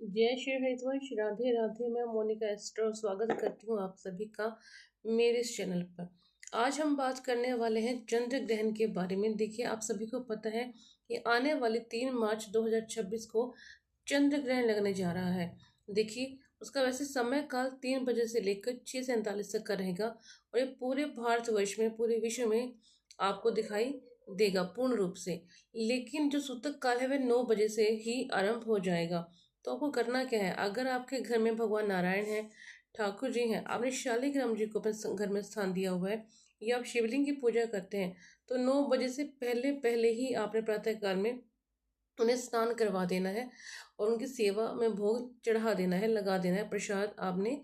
जय श्री हरिवंश। राधे राधे। मैं मोनिका एस्ट्रो स्वागत करती हूँ आप सभी का मेरे इस चैनल पर। आज हम बात करने वाले हैं चंद्र ग्रहण के बारे में। देखिए, आप सभी को पता है कि आने वाले 3 मार्च 2026 को चंद्र ग्रहण लगने जा रहा है। देखिए, उसका वैसे समय काल 3 बजे से लेकर 6:47 तक का रहेगा और ये पूरे भारतवर्ष में, पूरे विश्व में आपको दिखाई देगा पूर्ण रूप से। लेकिन जो सूतक काल है वह 9 बजे से ही आरंभ हो जाएगा। तो आपको करना क्या है, अगर आपके घर में भगवान नारायण हैं, ठाकुर जी हैं, आपने शालिग्राम जी को अपने घर में स्थान दिया हुआ है या आप शिवलिंग की पूजा करते हैं, तो 9 बजे से पहले पहले ही आपने प्रातः काल में उन्हें स्नान करवा देना है और उनकी सेवा में भोग चढ़ा देना है, लगा देना है, प्रसाद आपने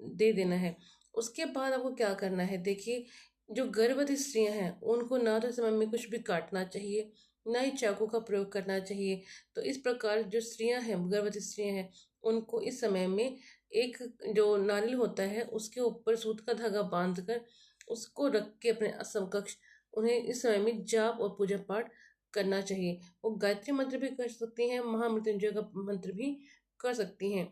दे देना है। उसके बाद आपको क्या करना है, देखिए, जो गर्भवती स्त्रियां हैं उनको ना तो समय में कुछ भी काटना चाहिए, ना ही चाकू का प्रयोग करना चाहिए। तो इस प्रकार जो स्त्रियां हैं, गर्भवती स्त्रियां हैं, उनको इस समय में एक जो नारियल होता है उसके ऊपर सूत का धागा बांध कर उसको रख के अपने समकक्ष उन्हें इस समय में जाप और पूजा पाठ करना चाहिए। वो गायत्री मंत्र भी कर सकती हैं, महामृत्युंजय का मंत्र भी कर सकती हैं।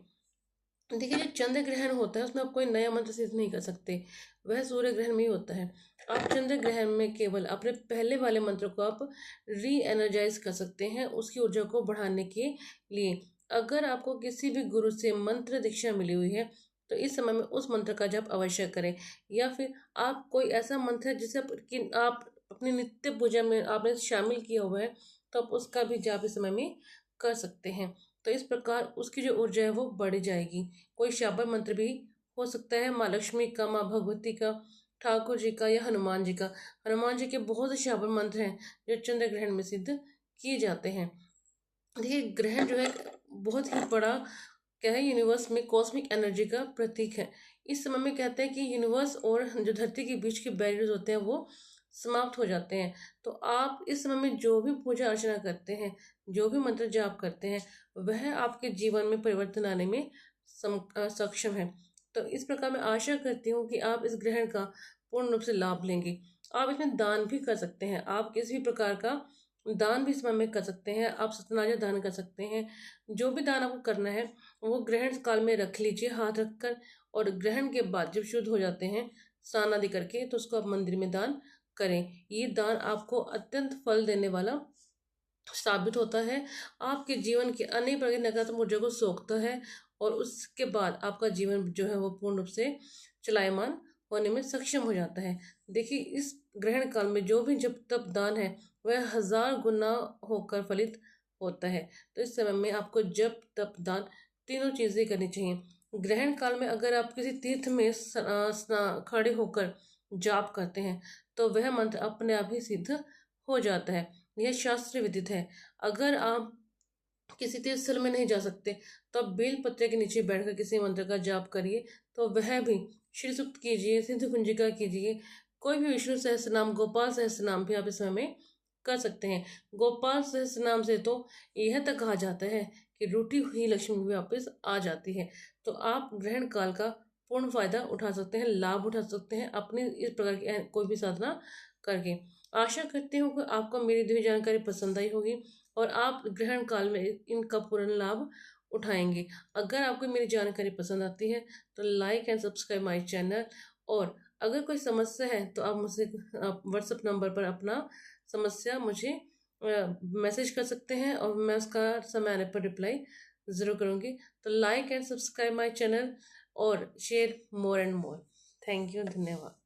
देखिए, जो चंद्र ग्रहण होता है उसमें आप कोई नया मंत्र सिद्ध नहीं कर सकते, वह सूर्य ग्रहण में ही होता है। आप चंद्र ग्रहण में केवल अपने पहले वाले मंत्र को आप री एनर्जाइज कर सकते हैं, उसकी ऊर्जा को बढ़ाने के लिए। अगर आपको किसी भी गुरु से मंत्र दीक्षा मिली हुई है तो इस समय में उस मंत्र का जप अवश्य करें, या फिर आप कोई ऐसा मंत्र है जिसे आप अपनी नित्य पूजा में आपने शामिल किया हुआ है तो आप उसका भी जाप इस समय में कर सकते हैं। तो इस प्रकार उसकी जो ऊर्जा है वो बढ़ जाएगी। कोई शाबर मंत्र भी हो सकता है, माँ लक्ष्मी का, माँ भगवती का, ठाकुर जी का या हनुमान जी का। हनुमान जी के बहुत से शाबर मंत्र हैं जो चंद्र ग्रहण में सिद्ध किए जाते हैं। देखिए, ग्रहण जो है बहुत ही बड़ा क्या है, यूनिवर्स में कॉस्मिक एनर्जी का प्रतीक है। इस समय में कहते हैं कि यूनिवर्स और जो धरती के बीच के बैरियर्स होते हैं वो समाप्त हो जाते हैं। तो आप इस समय में जो भी पूजा अर्चना करते हैं, जो भी मंत्र जाप करते हैं, वह आपके जीवन में परिवर्तन आने में सक्षम है। तो इस प्रकार मैं आशा करती हूँ कि आप इस ग्रहण का पूर्ण रूप से लाभ लेंगे। आप इसमें दान भी कर सकते हैं, आप किसी भी प्रकार का दान भी इस समय में कर सकते हैं। आप सत्यनारायण दान कर सकते हैं। जो भी दान आपको करना है वो ग्रहण काल में रख लीजिए हाथ रखकर, और ग्रहण के बाद जब शुद्ध हो जाते हैं स्नान आदि करके तो उसको आप मंदिर में दान करें। ये दान आपको अत्यंत फल देने वाला साबित होता है, आपके जीवन के अनेक प्रकार की नकारात्मक ऊर्जा को सोखता है और उसके बाद आपका जीवन जो है वो पूर्ण रूप से चलायमान होने में सक्षम हो जाता है। देखिए, इस ग्रहण काल में जो भी जब तप दान है वह 1000 गुना होकर फलित होता है। तो इस समय में आपको जप तप दान तीनों चीजें करनी चाहिए। ग्रहण काल में अगर आप किसी तीर्थ में खड़े होकर जाप करते हैं तो वह मंत्र अपने आप ही सिद्ध हो जाता है। यह शास्त्र विदित है। अगर आप किसी तीर्थ स्थल में नहीं जा सकते तो आप बेल पत्र के नीचे बैठकर किसी मंत्र का जाप करिए, तो वह भी श्री सूक्त कीजिए, सिद्ध कुंजिका कीजिए, कोई भी विष्णु सहस्त्र नाम, गोपाल सहस्त्र नाम भी आप इस समय में कर सकते हैं। गोपाल सहस्त्र नाम से तो यह तक कहा जाता है कि रूठी हुई लक्ष्मी भी वापस आ जाती है। तो आप ग्रहण काल का पूर्ण फायदा उठा सकते हैं, लाभ उठा सकते हैं अपनी इस प्रकार की कोई भी साधना करके। आशा करती हूँ कि आपको मेरी दी हुई जानकारी पसंद आई होगी और आप ग्रहण काल में इनका पूर्ण लाभ उठाएंगे। अगर आपको मेरी जानकारी पसंद आती है तो like and subscribe my channel, और अगर कोई समस्या है तो आप मुझसे व्हाट्सएप नंबर पर अपना समस्या मुझे मैसेज कर सकते हैं और मैं उसका समय आने पर रिप्लाई ज़रूर करूँगी। तो like and subscribe my channel और share more and more. Thank you, धन्यवाद।